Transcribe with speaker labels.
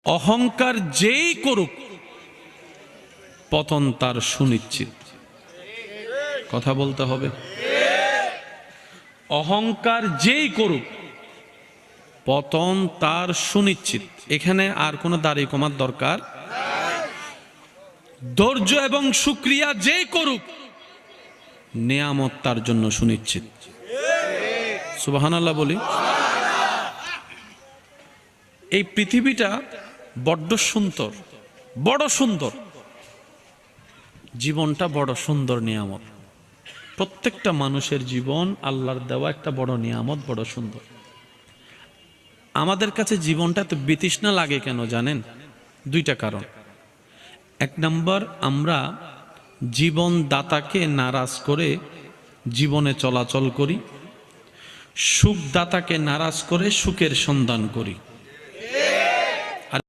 Speaker 1: অহংকার যেই করুক পতন তার সুনিশ্চিত। কথা বলতে হবে। অহংকার যেই করুক পতন তার সুনিশ্চিত। এখানে আর কোনো দাড়ি কমার দরকার। ধৈর্য এবং শুকরিয়া যেই করুক নেয়ামত তার জন্য সুনিশ্চিত। সুবহানাল্লাহ বলি। এই পৃথিবীটা বড্ড সুন্দর, বড় সুন্দর। জীবনটা বড় সুন্দর নিয়ামত। প্রত্যেকটা মানুষের জীবন আল্লাহর দেওয়া একটা বড় নিয়ামত, বড় সুন্দর। আমাদের কাছে জীবনটা এত বিতৃষ্ণা লাগে কেন জানেন? দুইটা কারণ। এক নম্বর, আমরা জীবনদাতাকে নারাজ করে জীবনে চলাচল করি, সুখদাতাকে নারাজ করে সুখের সন্ধান করি।